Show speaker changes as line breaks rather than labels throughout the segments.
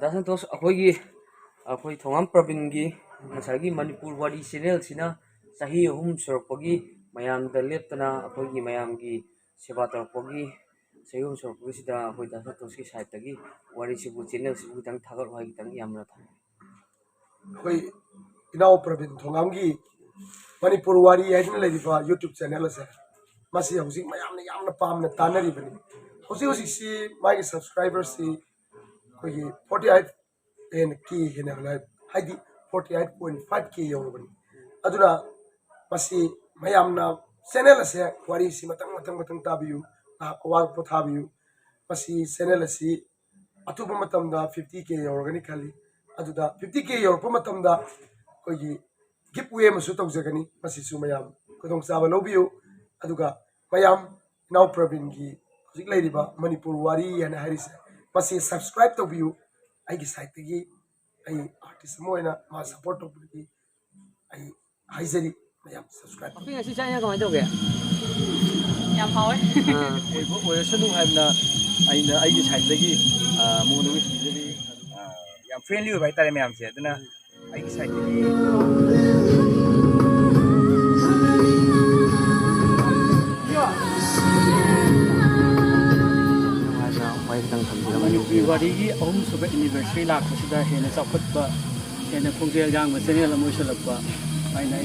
दासंतोष अखोई थोंगाम प्रवीण की मसागी मणिपुर वारी चैनल सिना चाही अहुम सुरपगी मयामदा लेप्तना अखोई मयाम की सेवा तौरपगी चाही अहुम सुरपगी सिदा अखोई दासंतोष की साइड तगी वारी सिबु चैनल सिबु खितंग थागत वाई खितंग यामना था
अखोई इनाव प्रवीण थोंगाम की मणिपुर वारी हाइदना लेदिबा यूट्यूब चैनल से मसी हौजिक मयामना यामना पामना तानरिबनी हौजिक सी मागी सब्सक्राइबर सी कोई 48 and key hina haidi 48.5 k yorobani aduna masi mayamna channel ase wari si matang tabiyu awar pothabiyu masi channel asi atuba matamda 50k yorogani khali aduda 50k yorop matamda koigi giveaway masu tawjagani masi su mayam kodong saba lobiyu aduga mayam now Praveen gi hojik leiriba Manipur wari yana harise masi subscribe tobiyu I side की आई artist Moina मा support तौबगी आई हाइजरी ma'am subscribe
अभी ऐसी चाहिए कमाई दोगे
याम हावे
वो ओयसनु हाइना आइना आइगी साइड की मोनो हिजरी याम फ्रेंडली हो भाई तारे मैम से अदना आइगी साइड की
Manipur wari की अहम सुबह एनिवर्सरी लाखसिदा हेने चौखटबा हेने खोंजेल जांग चैनल अमो सलपा आइना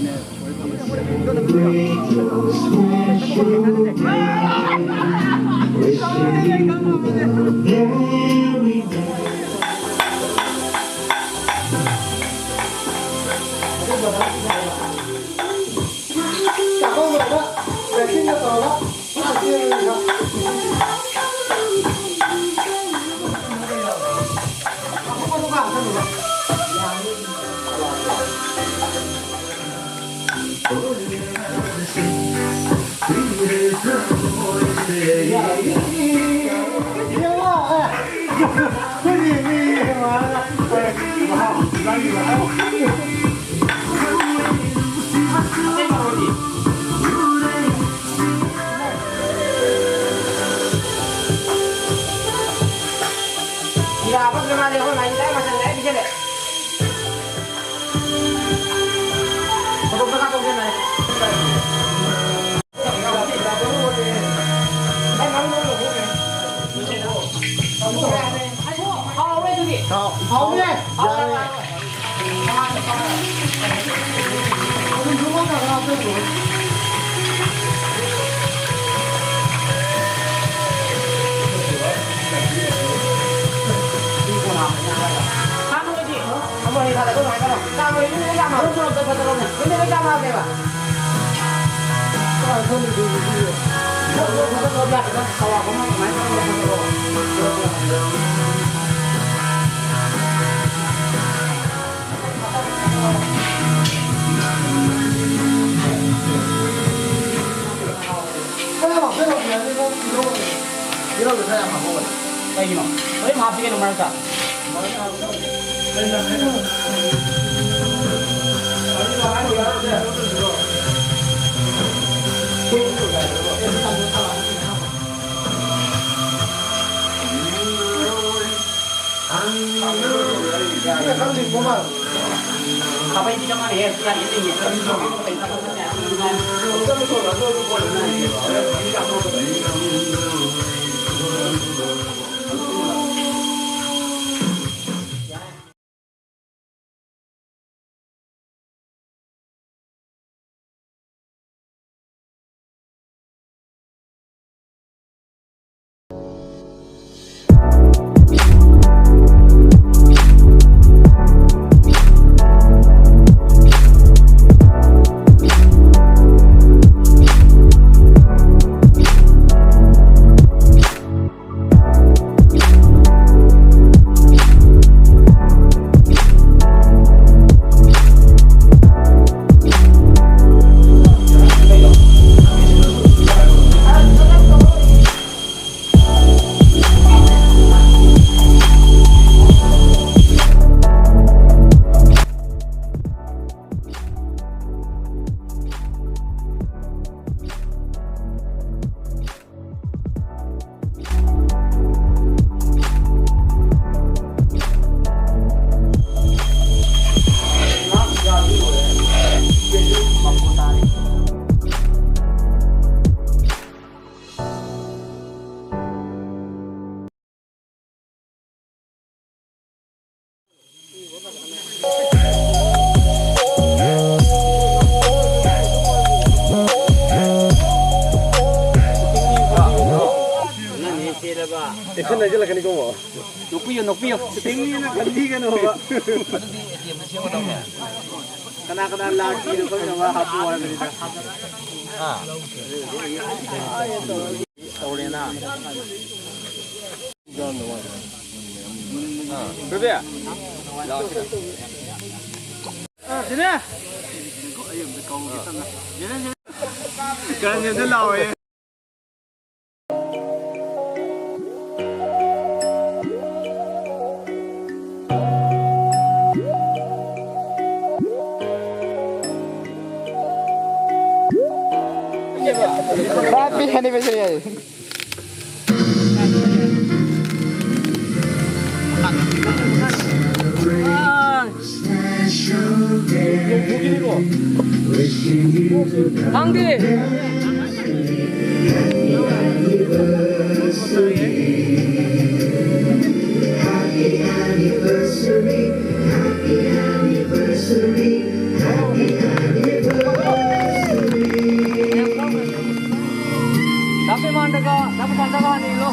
액션 내질라가니 고
녹비요. 땡기는 건디가는 거.
ꯑꯗꯨꯗꯤ ATM ꯁꯦꯝꯒꯗꯧꯅꯦ
그나 라기는 거기다가 하고 와야 되니까. 서울에나.
그래
진짜. 그런 애들 나와요.
Happy anniversary
방디 Dapat mandaga ni lo.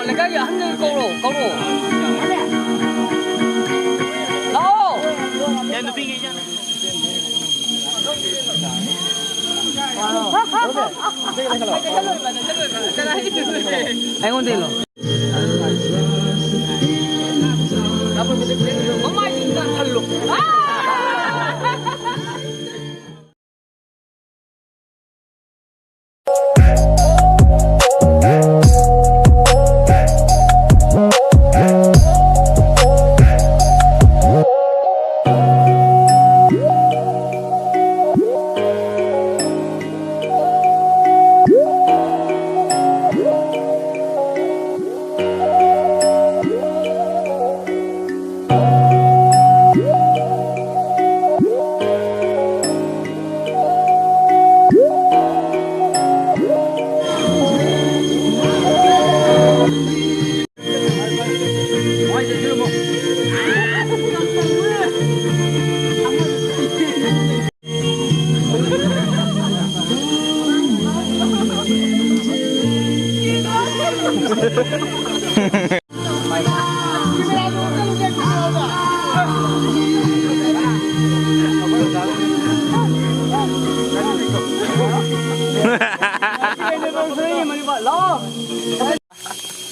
Legal ya hanya kau lo. Lao. Yang lebih ni jangan. Ayo dulu. Apa betul? Mama ini dah terlalu.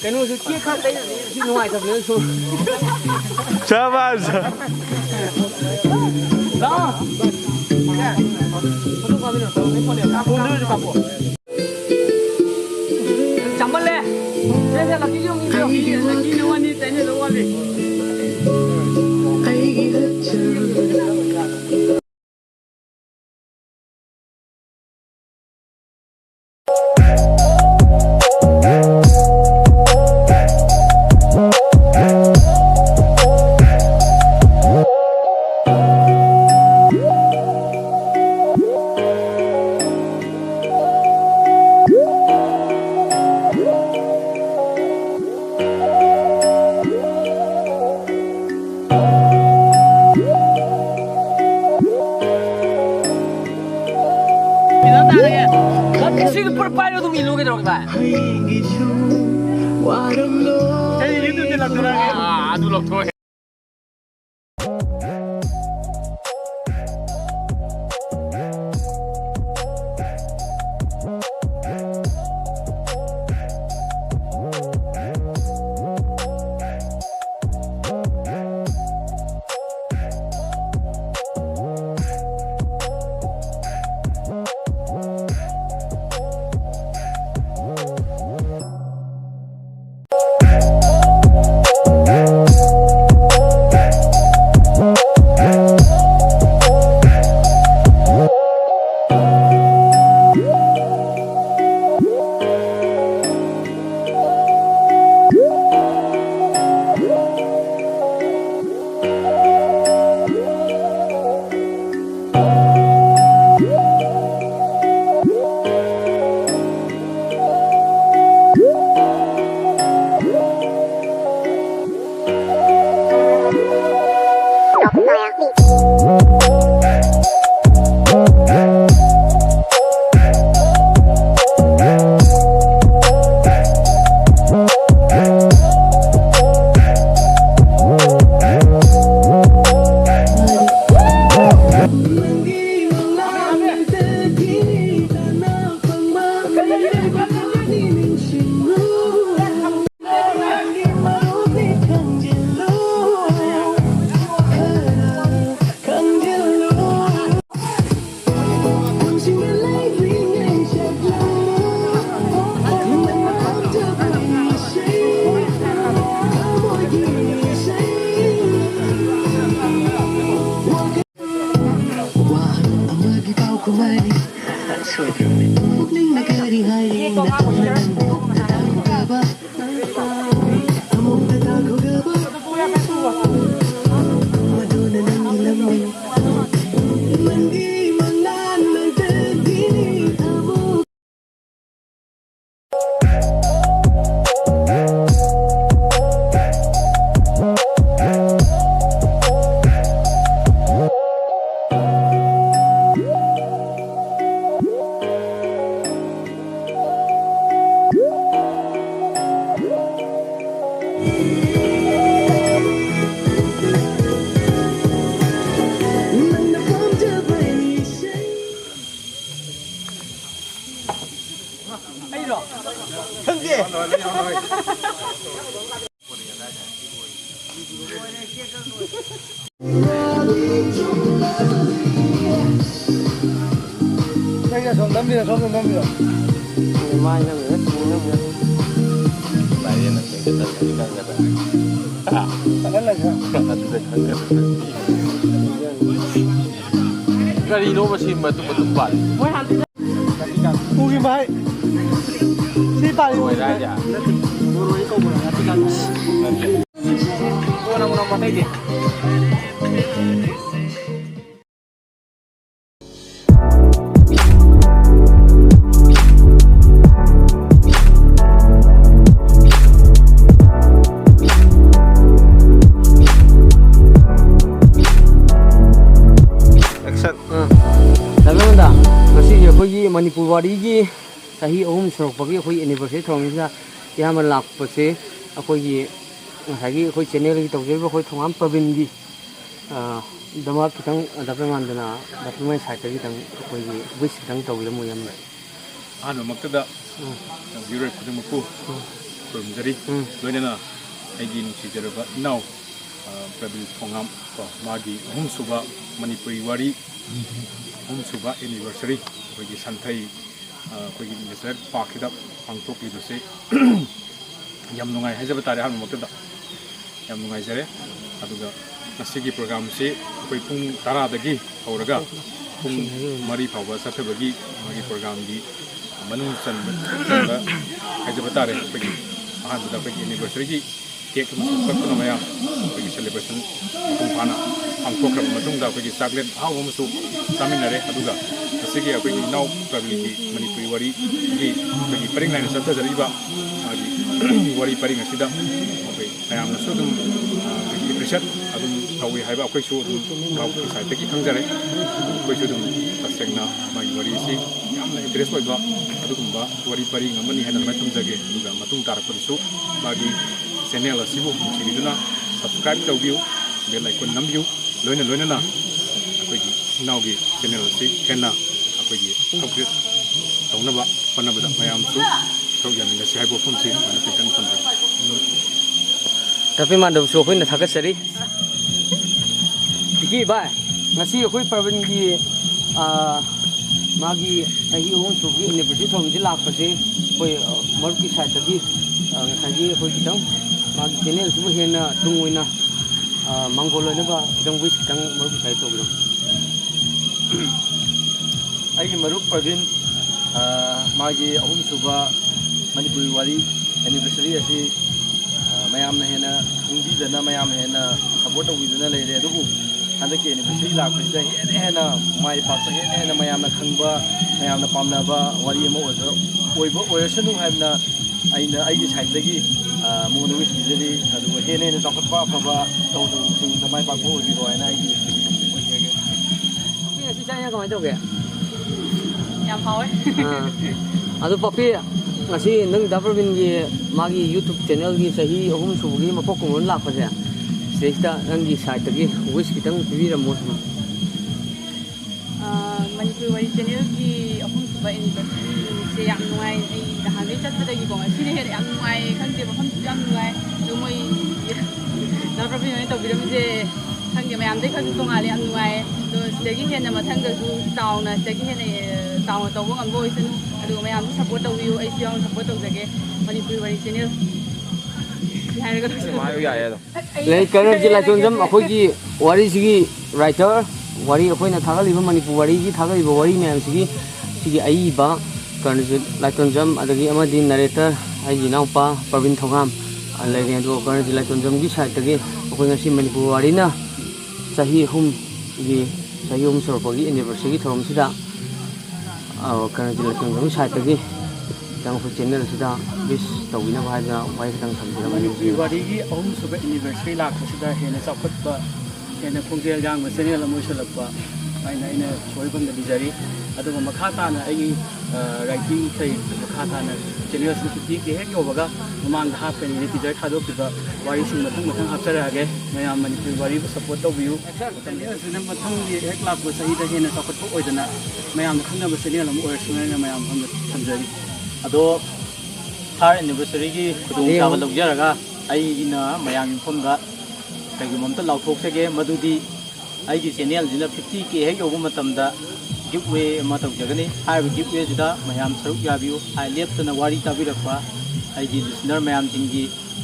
Cái nồi sự chia khác đấy thì ngoài tập nữa xuống.
Sao mà
Đó. Chẳng bắt lẹ. Đây là cái dùng nhiều. Cái nó đi tới nó đi.
Pyro तुम इल्लू के दरक bye
Jadi itu tidak terang.
aduh lok thoi
Saya son namanya.
mai nang nữa
Lain nanti kita kan kata.
Tagal lang siya.
Kanino ba si Matumbal?
Ugi mahal. Si Pali.
Uy, Raja.
Puro ikaw mo na atikan.
Una mo nang patay di. Manipur wari gi sahi ahum sorokpagi akhoi anniversary thongina yama lakpase akhoi ngagi akhoi channel gi tawjeba akhoi thongam pravin gi dama kitang dape mandana dape mai site gi tang akhoi gi wish kitang tawira mo yam
Ano magtada viewer khudimukku kurumjari loinana aigi nusijaraba now pravin thongam ko magi ahum suba manipuri wari ahum suba anniversary अखोगी संथई अखोगी national park हिदा पांगथोक्लिबसे याम नुंगाई हाइजब तारे हान मक्तदा याम नुंगाई जरे अदुगा नसिगी प्रोग्राम से अखोई पुंग 10 दगी हौरगा पुंग 3 फावबा सथबगी मागी प्रोग्राम गी मनुंग चनबा हाइजब तारे अखोगी हान दा अखोगी एनिवर्सरी की केक कटना मया अखोगी सेलिब्रेशन पुंग फाना पांगथोक्रब मतुंगदा अखोगी चॉकलेट हाव अमसु चामिनरे अदुगा असिगी अखोगी नाउ प्रबलिगी मणिपुरी वरी गी अखोगी परिंग लाइन सत्तजरिबा मागी वरी परिंग असिदा अखोई मयामनसु दुम अखोगी एप्रिशिएट अदुम ꯇꯧꯏ ꯍꯥꯏꯕ ꯑꯩꯈꯣꯏꯁꯨ ꯑꯗꯨꯝ ꯏꯅꯥꯎꯒꯤ ꯁꯥꯏꯠꯇꯒꯤ ꯈꯪꯖꯔꯦ ꯑꯩꯈꯣꯏꯁꯨ ꯑꯗꯨꯝ ꯇꯁꯦꯡꯅ ꯃꯥꯒꯤ ꯋꯥꯔꯤꯁꯤ ꯌꯥꯝꯅ ꯏꯟꯇꯔꯦꯁ ꯑꯣꯏꯕ ꯑꯗꯨꯒꯨꯝꯕ ꯋꯥꯔꯤ ꯄꯔꯤꯡ ꯑꯃꯅꯤ ꯍꯥꯏꯅ ꯑꯗꯨꯃꯥꯏꯅ ꯊꯝꯖꯒꯦ ꯑꯗꯨꯒ ꯃꯇꯨꯡ ꯇꯥꯔꯛꯄꯗꯁꯨ ꯃꯥꯒꯤ ꯆꯦꯅꯦꯜ ꯑꯁꯤꯕꯨ ꯅꯨꯡꯁꯤꯕꯤꯗꯨꯅ ꯁꯕꯁꯀ꯭ꯔꯥꯏꯕ ꯇꯧꯕꯤꯌꯨ ꯕꯦꯜ ꯑꯥꯏꯀꯣꯟ ꯅꯝꯕꯤꯌꯨ ꯂꯣꯏꯅꯅ ꯑꯩꯈꯣꯏꯒꯤ ꯏꯅꯥꯎꯒꯤ ꯆꯦꯅꯦꯜ ꯑꯁꯤ ꯍꯦꯟꯅ ꯑꯩꯈꯣꯏꯒꯤ ꯑꯞꯒ꯭ꯔꯦꯗ ꯇꯧꯅꯕ ꯍꯣꯠꯅꯕꯗ ꯃꯌꯥꯝꯁꯨ ꯁꯔꯨꯛ ꯌꯥꯃꯤꯟꯅꯁꯤ ꯍꯥꯏꯕ ꯋꯥꯐꯝꯁꯤ ꯑꯗꯨꯃꯥꯏꯅ ꯇꯦꯟꯇꯛꯅ ꯊꯝꯖꯒꯦ
ꯇꯥꯄꯤ ꯃꯥꯟꯗꯕꯁꯨ ꯑꯩꯈꯣꯏꯅ ꯊꯥꯒꯠꯆꯔꯤ ꯇꯤꯀꯤ ꯚꯥꯏ ꯉꯁꯤ ꯑꯩꯈꯣꯏ ꯄ꯭ꯔꯕꯤꯟꯒꯤ ꯃꯥꯒꯤ ꯆꯍꯤ 3 ꯁꯨꯕꯒꯤ ꯑꯦꯅꯤꯚꯔꯁꯔꯤ ꯊꯧꯔꯝꯁꯤ ꯂꯥꯛꯄꯁꯦ ꯑꯩꯈꯣꯏ ꯃꯔꯨꯞꯀꯤ ꯁꯥꯏꯠꯇꯒꯤ ꯉꯁꯥꯏꯒꯤ ꯑꯩꯈꯣꯏ ꯈꯤꯇꯪ ꯃꯥꯒꯤ ꯆꯦꯅꯦꯜꯁꯤꯕꯨ ꯍꯦꯟꯅ ꯇꯨꯡ ꯑꯣꯏꯅ ꯃꯥꯡꯒꯣꯜ ꯑꯣꯏꯅꯕ ꯈꯤꯇꯪ ꯋꯤꯁ ꯈꯤꯇꯪ ꯃꯔꯨꯞꯀꯤ ꯁꯥꯏꯠ ꯇꯧꯕꯤꯔꯝꯃꯨ
ꯑꯩꯒꯤ ꯃꯔꯨꯞ ꯄ꯭ꯔꯕꯤꯟ ꯃꯥꯒꯤ 3ꯁꯨꯕ ꯃꯅꯤꯄꯨꯔꯤ ꯋꯥꯔꯤ ꯑꯦꯅꯤꯚꯔꯁꯔꯤ ꯑꯁꯤ ꯃꯌꯥꯝꯅ ꯍꯦꯟꯅ ꯈꯪꯕꯤꯗꯅ ꯃꯌꯥꯝꯅ ꯍꯦꯟꯅ ꯁꯄꯣꯔꯠ ꯇꯧꯕꯤꯗꯨꯅ ꯂꯩꯔꯦ ꯑꯗꯨꯕꯨ ꯍꯟꯗꯛꯀꯤ ꯑꯦꯅꯤꯚꯔꯁꯔꯤ ꯂꯥꯛꯄꯁꯤꯗ ꯍꯦꯟꯅ ꯃꯥꯏ ꯄꯥꯛꯄ ꯍꯦꯟꯅ ꯃꯌꯥꯝꯅ ꯈꯪꯕ ꯃꯌꯥꯝꯅ ꯄꯥꯝꯅꯕ ꯋꯥꯔꯤ ꯑꯃ ꯑꯣꯏꯔꯁꯅꯨ ꯍꯥꯏꯕꯅ ꯑꯩꯒꯤ ꯁꯥꯏꯠꯇꯒꯤ ꯃꯉꯣꯟꯗ ꯋꯤꯁ ꯄꯤꯖꯔꯤ ꯑꯗꯨꯒ ꯍꯦꯟꯅ ꯆꯥꯎꯈꯠꯄ ꯑꯐꯕ ꯇꯧꯗꯕꯁꯤꯡꯗ ꯃꯥꯏ ꯄꯥꯛꯄ ꯑꯣꯏꯕꯤꯔꯣ ꯍꯥꯏꯅ ꯑꯩꯒꯤ ꯑꯣꯏꯖꯒꯦ
ꯉꯁꯤ ꯆꯥꯛ ꯀꯃꯥꯏꯅ ꯇꯧꯒꯦ
Yam hawe.
ꯑꯗꯨ ꯄꯄꯤ ꯉꯁꯤ ꯅꯪ ꯗꯥ ꯄ꯭ꯔꯕꯤꯟꯒꯤ ꯃꯥꯒꯤ ꯌꯨꯇ꯭ꯌꯨꯕ ꯆꯦꯅꯦꯜꯒꯤ ꯆꯍꯤ 3 ꯁꯨꯕꯒꯤ ꯃꯄꯣꯛ ꯀꯨꯝꯑꯣꯟ ꯂꯥꯛꯄꯁꯦ ꯁꯤꯗꯩꯁꯤꯗ ꯅꯪꯒꯤ ꯁꯥꯏꯠꯇꯒꯤ ꯋꯤꯁ khitang ꯄꯤꯕꯤꯔꯝꯃꯣ
Manipur wari channel ki ahum suba anniversary se yam nuai ai dahanai chatpadagi ko ngasi he yam nuai khangde baham yam nuai do moi na problem mai tawbiram je khangge mayam dei khaju tongali yam nuai do sidagi he na mathang da su tauna sidagi he na tauna tawbo ngam boi sanu adu mayam support tawiu ai siang support tawjage Manipur wari channel
ꯂꯩ ꯀꯔꯅ ꯖꯤꯂꯥ ꯆꯣꯟꯖꯝ ꯑꯩꯈꯣꯏꯒꯤ ꯋꯥꯔꯤꯁꯤꯒꯤ writer ꯋꯥꯔꯤ ꯑꯩꯈꯣꯏꯅ ꯊꯥꯒꯠꯂꯤꯕ ꯃꯅꯤꯄꯨꯔ ꯋꯥꯔꯤꯒꯤ ꯊꯥꯒꯠꯂꯤꯕ ꯋꯥꯔꯤ ꯃꯌꯥꯝꯁꯤꯒꯤ ꯁꯤꯒꯤ ꯑꯏꯕ ꯀꯔꯅ ꯂꯥꯏꯇꯣꯟꯖꯝ ꯑꯗꯒꯤ ꯑꯃꯗꯤ ꯅꯔꯦꯇꯔ ꯑꯩꯒꯤ ꯏꯅꯥꯎꯄꯥ ꯄ꯭ꯔꯕꯤꯟ ꯊꯧꯉꯥꯝ ꯂꯩꯔꯦ ꯑꯗꯨꯒ ꯀꯔꯅ ꯂꯥꯏꯇꯣꯟꯖꯝꯒꯤ ꯁꯥꯏꯠꯇꯒꯤ ꯑꯩꯈꯣꯏ ꯉꯁꯤ ꯃꯅꯤꯄꯨꯔ ꯋꯥꯔꯤꯅ ꯆꯍꯤ 3 ꯁꯨꯔꯛꯄꯒꯤ ꯑꯦꯅꯤꯚꯔꯁꯔꯤꯒꯤ ꯊꯧꯔꯝꯁꯤꯗ ꯀꯔꯅ ꯂꯥꯏꯇꯣꯟꯖꯝꯒꯤ ꯁꯥꯏꯠꯇꯒꯤ ꯈꯤꯇꯪ ꯑꯩꯈꯣꯏ ꯆꯦꯅꯦꯜꯁꯤꯗ ꯋꯤꯁ ꯇꯧꯕꯤꯅꯕ ꯍꯥꯏꯗꯅ ꯋꯥꯍꯩ ꯈꯤꯇꯪ ꯊꯝꯖꯔꯝꯃꯤ
ꯃꯅꯤꯄꯨꯔꯤ ꯋꯥꯔꯤꯒꯤ 3ꯁꯨꯕ ꯑꯦꯅꯤꯚꯔꯁꯔꯤ ꯂꯥꯛꯄꯁꯤꯗ ꯍꯦꯟꯅ ꯆꯥꯎꯈꯠꯄ ꯍꯦꯟꯅ ꯈꯣꯡꯖꯦꯜ ꯌꯥꯡꯕ ꯆꯦꯅꯦꯜ ꯑꯃ ꯑꯣꯏꯁꯜꯂꯛꯄ ꯑꯩꯅ ꯁꯣꯏꯕꯝꯗ ꯂꯤꯖꯔꯤ ꯑꯗꯨꯒ ꯃꯈꯥ ꯇꯥꯅ ꯑꯩꯒꯤ ꯔꯥꯏꯇꯤꯡ ꯃꯈꯥ ꯇꯥꯅ ꯆꯦꯅꯦꯜꯁꯤꯡ 50K ꯍꯦꯛ ꯌꯧꯕꯒ ꯃꯃꯥꯡꯗ ꯍꯥꯞꯀꯅꯤ ꯇꯤꯖꯔ ꯊꯥꯗꯣꯛꯈꯤꯕ ꯋꯥꯔꯤꯁꯤꯡ ꯃꯊꯪ ꯍꯥꯞꯆꯔꯛꯑꯒꯦ ꯃꯌꯥꯝ ꯃꯅꯤꯄꯨꯔꯤ ꯋꯥꯔꯤꯕꯨ ꯁꯄꯣꯔꯠ ꯇꯧꯕꯤꯌꯨ ꯆꯦꯅꯦꯜꯁꯤꯅ ꯃꯊꯪꯒꯤ ꯍꯦꯛ ꯂꯥꯛꯄ ꯆꯍꯤꯗ ꯍꯦꯟꯅ ꯆꯥꯎꯈꯠꯄ ꯑꯣꯏꯗꯅ ꯃꯌꯥꯝꯅ ꯈꯪꯅꯕ ꯆꯦꯅꯦꯜ ꯑꯃ ꯑꯣꯏꯔꯁꯨ ꯍꯥꯏꯅ ꯃꯌꯥꯝ ꯊꯝꯖꯔꯤ
ꯑꯗꯣ 3rd anniversary ꯈꯨꯗꯣꯡꯆꯥꯕ ꯂꯧꯖꯔꯒ ꯑꯩꯅ ꯃꯌꯥꯝꯒꯤ ꯃꯐꯝꯗ ꯀꯩꯒꯨꯝꯕ ꯑꯝꯇ ꯂꯥꯎꯊꯣꯛꯆꯒꯦ ꯃꯗꯨꯗꯤ ꯑꯩꯒꯤ ꯆꯦꯅꯦꯜꯁꯤꯅ 50K ꯍꯦꯛ ꯌꯧꯕ ꯃꯇꯝꯗ ꯒꯤꯐꯋꯦ ꯑꯃ ꯇꯧꯖꯒꯅꯤ ꯍꯥꯏꯔꯤꯕ ꯒꯤꯐꯋꯦꯁꯤꯗ ꯃꯌꯥꯝ ꯁꯔꯨꯛ ꯌꯥꯕꯤꯌꯨ ꯂꯦꯞꯇꯅ ꯋꯥꯔꯤ ꯇꯥꯕꯤꯔꯛꯄ ꯑꯩꯒꯤ ꯂꯤꯁꯅꯔ ꯃꯌꯥꯝꯁꯤꯡꯒꯤ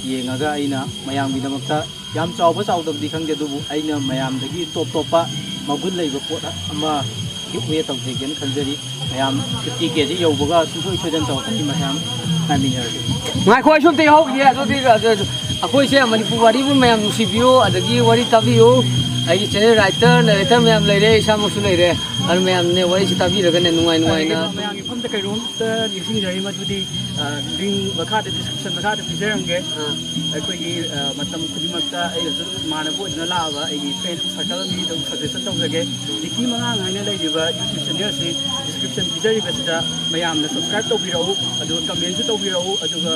ꯌꯦꯡꯉꯒ ꯑꯩꯅ ꯃꯌꯥꯝꯒꯤꯗꯃꯛꯇ ꯌꯥꯝ ꯆꯥꯎꯕ ꯆꯥꯎꯗꯕꯗꯤ ꯈꯪꯗꯦ ꯑꯗꯨꯕꯨ ꯑꯩꯅ ꯃꯌꯥꯝꯗꯒꯤ ꯇꯣꯞ ꯃꯒꯨꯟ ꯂꯩꯕ ꯄꯣꯠ ꯑꯃ ꯒꯤꯐꯋꯦ ꯇꯧꯖꯒꯦꯅ ꯈꯟꯖꯔꯤ ꯃꯌꯥꯝ 50Kꯁꯤ ꯌꯧꯕꯒ ꯁꯨꯡꯁꯣꯏ ꯁꯣꯏꯗꯅ ꯇꯧꯔꯛꯀꯅꯤ ꯃꯌꯥꯝ ꯉꯥꯏꯃꯤꯟꯅꯔꯁꯤ
ꯉꯥꯏꯈꯣ ꯑꯩ ꯁꯨꯝꯇ ꯌꯥꯎꯈꯤꯒꯦ ꯑꯗꯨꯗꯤ ꯑꯩꯈꯣꯏꯁꯦ ꯃꯅꯤꯄꯨꯔ ꯋꯥꯔꯤꯕꯨ ꯃꯌꯥꯝ ꯅꯨꯡꯁꯤꯕꯤꯌꯨ ꯑꯗꯒꯤ ꯋꯥꯔꯤ ꯇꯥꯕꯤꯌꯨ ꯑꯩꯒꯤ ꯆꯦꯅꯦꯜ ꯔꯥꯏꯇꯔ ꯅꯔꯦꯇꯔ ꯃꯌꯥꯝ ꯂꯩꯔꯦ ꯏꯁꯥꯃꯛꯁꯨ ꯂꯩꯔꯦ ꯑꯗꯨ ꯃꯌꯥꯝꯅꯦ ꯋꯥꯔꯤꯁꯤ ꯇꯥꯕꯤꯔꯒꯅꯦ ꯅꯨꯡꯉꯥꯏꯅ
ꯃꯌꯥꯝꯒꯤ ꯃꯐꯝꯗ ꯀꯩꯅꯣꯝꯇ ꯅꯤꯡꯁꯤꯡꯖꯔꯤ ꯃꯗꯨꯗꯤ ꯂꯤꯡ ꯃꯈꯥꯗ ꯗꯤꯁꯀ꯭ꯔꯤꯞꯁꯟ ꯃꯈꯥꯗ ꯄꯤꯖꯔꯝꯒꯦ ꯑꯩꯈꯣꯏꯒꯤ ꯃꯇꯝ ꯈꯨꯗꯤꯡꯃꯛꯇ ꯑꯩꯒꯁꯨ ꯏꯃꯥꯟꯅꯕ ꯑꯣꯏꯗꯨꯅ ꯂꯥꯛꯑꯕ ꯑꯩꯒꯤ ꯐ꯭ꯔꯦꯟ ꯁꯔꯀꯜ ꯃꯤꯗ ꯁꯖꯦꯁꯟ ꯇꯧꯖꯒꯦ ꯗꯤꯀꯤ ꯃꯉꯥꯡ ꯍꯥꯏꯅ ꯂꯩꯔꯤꯕ ꯌꯨꯇ꯭ꯌꯨꯕ ꯆꯦꯅꯦꯜꯁꯤ ꯗꯤꯁꯀ꯭ꯔꯤꯞꯁꯟ ꯄꯤꯖꯔꯤꯕꯁꯤꯗ ꯃꯌꯥꯝꯅ ꯁꯕꯁꯀ꯭ꯔꯥꯏꯕ ꯇꯧꯕꯤꯔꯛꯎ ꯑꯗꯨꯒ ꯀꯃꯦꯟꯁꯨ ꯇꯧꯕꯤꯔꯛꯎ ꯑꯗꯨꯒ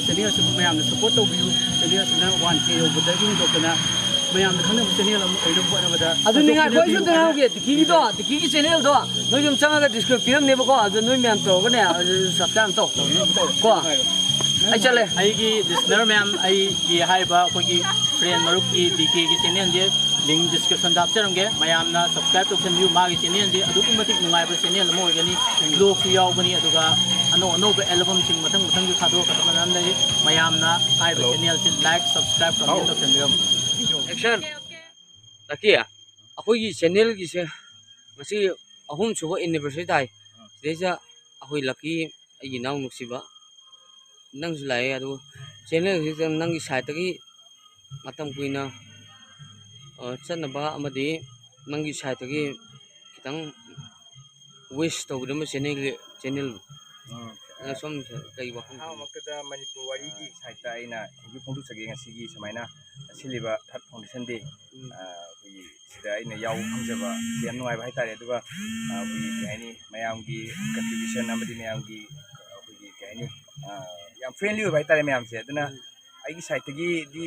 ꯆꯦꯅꯦꯜꯁꯤꯕꯨ ꯃꯌꯥꯝꯅ ꯁꯄꯣꯔꯠ ꯇꯧꯕꯤꯌꯨ ꯆꯦꯅꯦꯜꯁꯤꯅ 1K ꯌꯧꯕꯗꯒꯤ ꯍꯦꯟꯗꯣꯛꯇꯅ ꯃꯌꯥꯝꯅ ꯈꯪꯅꯕ ꯆꯦꯅꯦꯜ ꯑꯃ ꯑꯣꯏꯅꯕ ꯍꯣꯠꯅꯕꯗ
ꯑꯗꯨꯅꯤ ꯉꯥꯏꯈꯣ ꯑꯩ ꯁꯨꯝꯇ ꯍꯥꯏꯍꯧꯒꯦ ꯗꯤꯀꯤꯒꯤ ꯆꯦꯅꯦꯜꯗꯣ ꯅꯣꯏ ꯑꯗꯨꯝ ꯆꯪꯉꯒ ꯗꯤꯁꯀ꯭ꯔꯤꯞ ꯄꯤꯔꯝꯅꯦꯕꯀꯣ ꯑꯗꯨ ꯅꯣꯏ ꯃꯌꯥꯝ ꯇꯧꯔꯒꯅꯦ ꯁꯕꯁꯀ꯭ꯔꯥꯏꯕ ꯇꯧ ꯀꯣ ꯑꯩ ꯆꯠꯂꯦ
ꯑꯩꯒꯤ ꯂꯤꯁꯅꯔ ꯃꯌꯥꯝ ꯑꯩꯒꯤ ꯍꯥꯏꯔꯤꯕ ꯑꯩꯈꯣꯏꯒꯤ ꯐ꯭ꯔꯦꯟ ꯃꯔꯨꯞꯀꯤ DKꯒꯤ ꯆꯦꯅꯦꯜꯁꯦ ꯂꯤꯡ ꯗꯤꯁꯀ꯭ꯔꯤꯞꯁꯟꯗ ꯍꯥꯞꯆꯔꯝꯒꯦ ꯃꯌꯥꯝꯅ ꯁꯕꯁꯀ꯭ꯔꯥꯏꯕ ꯇꯧꯁꯟꯕꯤꯌꯨ ꯃꯥꯒꯤ ꯆꯦꯅꯦꯜꯁꯦ ꯑꯗꯨꯛꯀꯤ ꯃꯇꯤꯛ ꯅꯨꯡꯉꯥꯏꯕ ꯆꯦꯅꯦꯜ ꯑꯃ ꯑꯣꯏꯒꯅꯤ ꯕ꯭ꯂꯣꯒꯁꯨ ꯌꯥꯎꯒꯅꯤ ꯑꯗꯨꯒ ꯑꯅꯧꯕ ꯑꯦꯜꯕꯝꯁꯤꯡ ꯃꯊꯪꯁꯨ ꯊꯥꯗꯣꯔꯛꯀꯗꯕ ꯃꯌꯥꯝ ꯂꯩ ꯃꯌꯥꯝꯅ ꯍꯥꯏꯔꯤꯕ ꯆꯦꯅꯦꯜꯁꯤ ꯂꯥꯏꯛ ꯁꯕꯁꯀ꯭ꯔꯥꯏꯕ ꯀꯃꯦꯟ ꯇꯧꯁꯟꯕꯤꯔꯝꯃꯨ
ꯑꯦꯛꯁꯟ ꯂꯛꯀꯤ ꯑꯩꯈꯣꯏꯒꯤ ꯆꯦꯅꯦꯜꯒꯤꯁꯦ ꯉꯁꯤ 3ꯁꯨꯕ ꯑꯦꯅꯤꯚꯔꯁꯔꯤ ꯇꯥꯏ ꯁꯤꯗꯩꯁꯤꯗ ꯑꯩꯈꯣꯏ ꯂꯛꯀꯤ ꯑꯩꯒꯤ ꯏꯅꯥꯎ ꯅꯨꯡꯁꯤꯕ ꯅꯪꯁꯨ ꯂꯥꯛꯑꯦ ꯑꯗꯨ ꯆꯦꯅꯦꯜꯁꯤꯗ ꯅꯪꯒꯤ ꯁꯥꯏꯠꯇꯒꯤ ꯃꯇꯝ ꯀꯨꯏꯅ ꯆꯠꯅꯕ ꯑꯃꯗꯤ ꯅꯪꯒꯤ ꯁꯥꯏꯠꯇꯒꯤ ꯈꯤꯇꯪ ꯋꯤꯁ ꯇꯧꯕꯤꯔꯝꯕ ꯆꯦꯅꯦꯜ ꯁꯣꯝ ꯀꯩ ꯋꯥꯈꯜ
ꯑꯍꯥꯟꯕꯃꯛꯇꯗ ꯃꯅꯤꯄꯨꯔ ꯋꯥꯔꯤꯒꯤ ꯁꯥꯏꯠꯇ ꯑꯩꯅ ꯊꯦꯡꯛ ꯌꯨ ꯐꯣꯡꯗꯣꯛꯆꯒꯦ ꯉꯁꯤꯒꯤ ꯁꯨꯃꯥꯏꯅ ꯁꯤꯜꯂꯤꯕ 3rd Foundation Day ꯑꯩꯈꯣꯏꯒꯤ ꯁꯤꯗ ꯑꯩꯅ ꯌꯥꯎꯕ ꯐꯪꯖꯕ ꯌꯥꯝ ꯅꯨꯡꯉꯥꯏꯕ ꯍꯥꯏꯇꯥꯔꯦ ꯑꯗꯨꯒ ꯑꯩꯈꯣꯏꯒꯤ ꯀꯩ ꯍꯥꯏꯅꯤ ꯃꯌꯥꯝꯒꯤ ꯀꯟꯇ꯭ꯔꯤꯕ꯭ꯌꯨꯁꯟ ꯑꯃꯗꯤ ꯃꯌꯥꯝꯒꯤ ꯑꯩꯈꯣꯏꯒꯤ ꯀꯩ ꯍꯥꯏꯅꯤ ꯌꯥꯝ ꯐ꯭ꯔꯦꯟꯂꯤ ꯑꯣꯏꯕ ꯍꯥꯏꯇꯥꯔꯦ ꯃꯌꯥꯝꯁꯦ ꯑꯗꯨꯅ ꯑꯩꯒꯤ ꯁꯥꯏꯠꯇꯒꯤꯗꯤ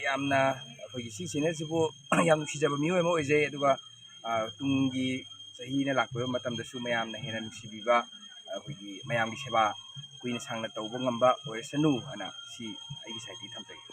ꯌꯥꯝꯅ ꯑꯩꯈꯣꯏꯒꯤ ꯁꯤ ꯆꯦꯅꯦꯜꯁꯤꯕꯨ ꯌꯥꯝ ꯅꯨꯡꯁꯤꯖꯕ ꯃꯤꯑꯣꯏ ꯑꯃ ꯑꯣꯏꯖꯩ ꯑꯗꯨꯒ ꯇꯨꯡꯒꯤ ꯆꯍꯤꯅ ꯂꯥꯛꯄꯤꯕ ꯃꯇꯝꯗꯁꯨ ꯃꯌꯥꯝꯅ ꯍꯦꯟꯅ ꯅꯨꯡꯁꯤꯕꯤꯕ ꯑꯩꯈꯣꯏꯒꯤ ꯃꯌꯥꯝꯒꯤ ꯁꯦꯕꯥ ꯀꯨꯏꯅ ꯁꯥꯡꯅ ꯇꯧꯕ ꯉꯝꯕ ꯑꯣꯏꯔꯁꯅꯨ ꯍꯥꯏꯅ ꯁꯤ ꯑꯩꯒꯤ ꯁꯥꯏꯠꯇꯒꯤ ꯊꯝꯖꯒꯦ